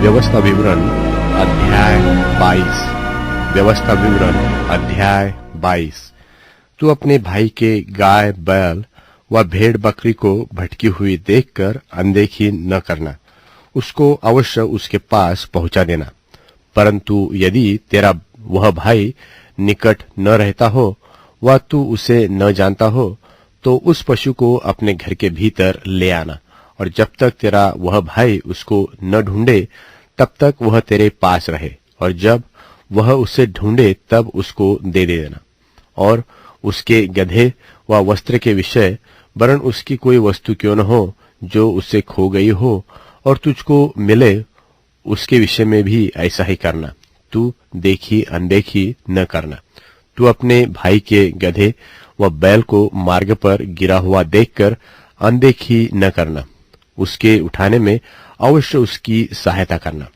व्यवस्था विवरण अध्याय 22। व्यवस्था विवरण अध्याय 22। तू अपने भाई के गाय बैल व भेड़ बकरी को भटकी हुई देखकर अनदेखी न करना, उसको अवश्य उसके पास पहुंचा देना। परंतु यदि तेरा वह भाई निकट न रहता हो व तू उसे न जानता हो, तो उस पशु को अपने घर के भीतर ले आना, और जब तक तेरा वह भाई उसको न ढूंढे तब तक वह तेरे पास रहे, और जब वह उसे ढूंढे तब उसको दे देना। और उसके गधे व वस्त्र के विषय, वरन उसकी कोई वस्तु क्यों न हो जो उससे खो गई हो और तुझको मिले, उसके विषय में भी ऐसा ही करना। तू देखी अनदेखी न करना। तू अपने भाई के गधे व बैल को मार्ग पर गिरा हुआ देखकर अनदेखी न करना, उसके उठाने में अवश्य उसकी सहायता करना।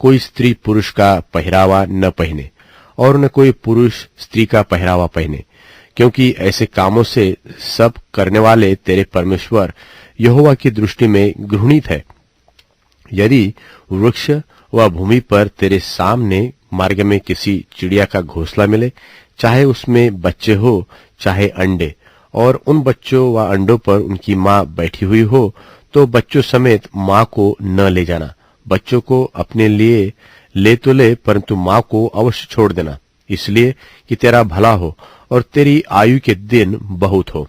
कोई स्त्री पुरुष का पहरावा न पहने और न कोई पुरुष स्त्री का पहरावा पहने, क्योंकि ऐसे कामों से सब करने वाले तेरे परमेश्वर यहोवा की दृष्टि में घृणित है। यदि वृक्ष व भूमि पर तेरे सामने मार्ग में किसी चिड़िया का घोंसला मिले, चाहे उसमें बच्चे हो चाहे अंडे, और उन बच्चों व अंडों पर उनकी माँ बैठी हुई हो, तो बच्चों समेत माँ को न ले जाना। बच्चों को अपने लिए ले तो ले, परंतु माँ को अवश्य छोड़ देना, इसलिए कि तेरा भला हो और तेरी आयु के दिन बहुत हो।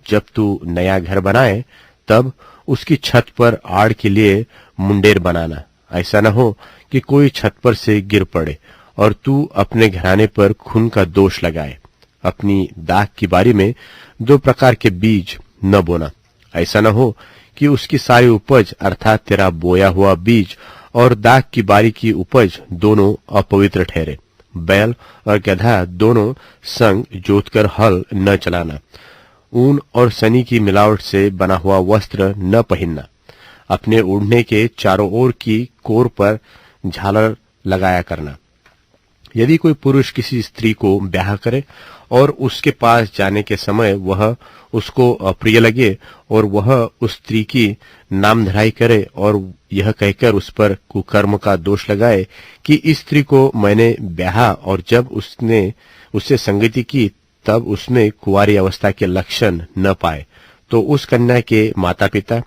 जब तू नया घर बनाए तब उसकी छत पर आड़ के लिए मुंडेर बनाना। ऐसा न हो कि कोई छत पर से गिर पड़े और तू अपने घराने पर खून का दोष लगाए। अपनी दाख की बारी में दो प्रकार के बीज न बोना। ऐसा न हो कि उसकी सारी उपज अर्थात तेरा बोया हुआ बीज और दाख की बारी की उपज दोनों अपवित्र ठहरे। बैल और गधा दोनों संग जोतकर हल न चलाना। ऊन और सनी की मिलावट से बना हुआ वस्त्र न पहनना। अपने ओढ़ने के चारों ओर की कोर पर झालर लगाया करना। यदि कोई पुरुष किसी स्त्री को ब्याह करे और उसके पास जाने के समय वह उसको अप्रिय लगे और वह उस स्त्री की नामधराई करे और यह कहकर उस पर कुकर्म का दोष लगाए कि इस स्त्री को मैंने ब्याहा, और जब उसने उससे संगति की तब उसमें कुंवारी अवस्था के लक्षण न पाए, तो उस कन्या के माता पिता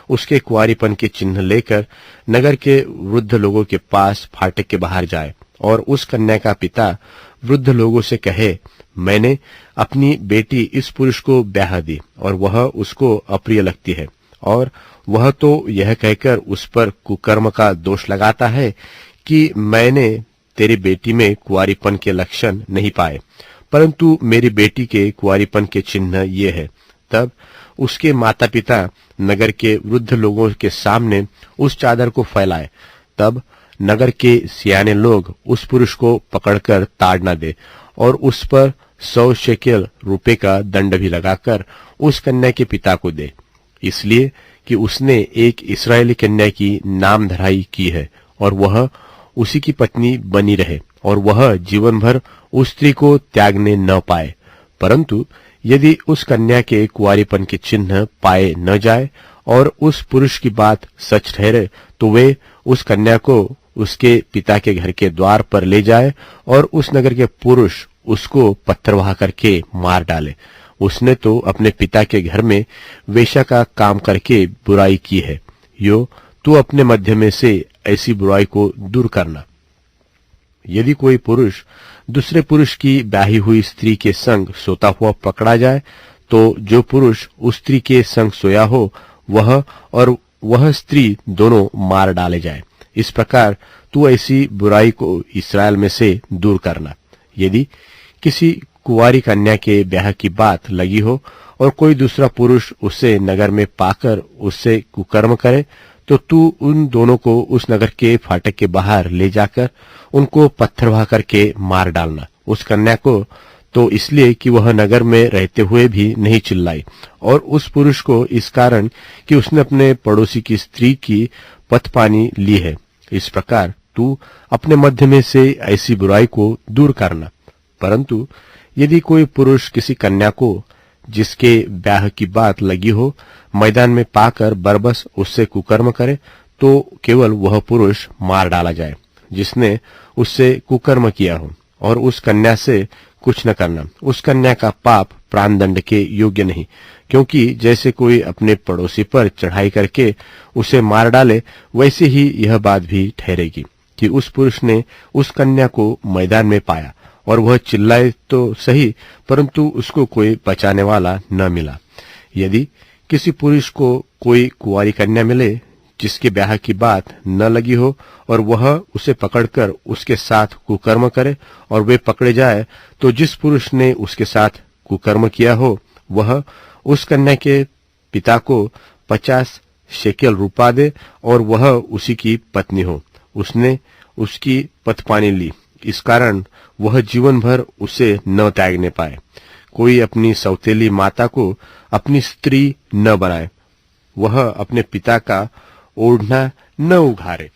उसके कुंवारीपन के चिन्ह लेकर नगर के वृद्ध लोगों के पास फाटक के बाहर जाए, और उस कन्या का पिता वृद्ध लोगों से कहे, मैंने अपनी बेटी इस पुरुष को ब्याह दी और वह उसको अप्रिय लगती है, और वह तो यह कहकर उस पर कुकर्म का दोष लगाता है कि मैंने तेरी बेटी में कुंवारीपन के लक्षण नहीं पाए, परंतु मेरी बेटी के कुंवारीपन के चिन्ह ये है। तब उसके माता पिता नगर के वृद्ध लोगों के सामने उस चादर को फैलाए। तब नगर के सियाने लोग उस पुरुष को पकड़कर ताड़ न दे और उस पर 100 शेकेल रुपए का दंड भी लगाकर उस कन्या के पिता को दे, इसलिए कि उसने एक इस्राएली कन्या की नामधराई की है और वह उसी की पत्नी बनी रहे, और वह जीवन भर उस स्त्री को त्यागने न पाए। परंतु यदि उस कन्या के कुंवारीपन के चिन्ह पाए न जाए और उस पुरुष की बात सच ठहरे, तो वे उस कन्या को उसके पिता के घर के द्वार पर ले जाए और उस नगर के पुरुष उसको पत्थरवाह करके मार डाले। उसने तो अपने पिता के घर में वेश्या का काम करके बुराई की है। यो तू अपने मध्य में से ऐसी बुराई को दूर करना। यदि कोई पुरुष दूसरे पुरुष की ब्याही हुई स्त्री के संग सोता हुआ पकड़ा जाए, तो जो पुरुष उस स्त्री के संग सोया हो वह और वह स्त्री दोनों मार डाले जाए। इस प्रकार तू ऐसी बुराई को इस्राएल में से दूर करना। यदि किसी कुंवारी कन्या के ब्याह की बात लगी हो और कोई दूसरा पुरुष उसे नगर में पाकर उससे कुकर्म करे, तो तू उन दोनों को उस नगर के फाटक के बाहर ले जाकर उनको पत्थरवाह करके मार डालना। उस कन्या को तो इसलिए कि वह नगर में रहते हुए भी नहीं चिल्लाई, और उस पुरुष को इस कारण कि उसने अपने पड़ोसी की स्त्री की पथपानी ली है। इस प्रकार तू अपने मध्य में से ऐसी बुराई को दूर करना। परंतु यदि कोई पुरुष किसी कन्या को जिसके ब्याह की बात लगी हो मैदान में पाकर बरबस उससे कुकर्म करे, तो केवल वह पुरुष मार डाला जाए जिसने उससे कुकर्म किया हो, और उस कन्या से कुछ न करना। उस कन्या का पाप प्राणदंड के योग्य नहीं, क्योंकि जैसे कोई अपने पड़ोसी पर चढ़ाई करके उसे मार डाले, वैसे ही यह बात भी ठहरेगी कि उस पुरुष ने उस कन्या को मैदान में पाया और वह चिल्लाए तो सही, परंतु उसको कोई बचाने वाला न मिला। यदि किसी पुरुष को कोई कुंवारी कन्या मिले जिसके ब्याह की बात न लगी हो और वह उसे पकड़कर उसके साथ कुकर्म करे और वे पकड़े जाए, तो जिस पुरुष ने उसके साथ कुकर्म किया हो वह उस कन्या के पिता को 50 शेकेल रुपा दे और वह उसी की पत्नी हो। उसने उसकी पथपानी ली, इस कारण वह जीवन भर उसे न त्यागने पाए। कोई अपनी सौतेली माता को अपनी स्त्री न बनाए, वह अपने पिता का ओढ़ना न उघारे।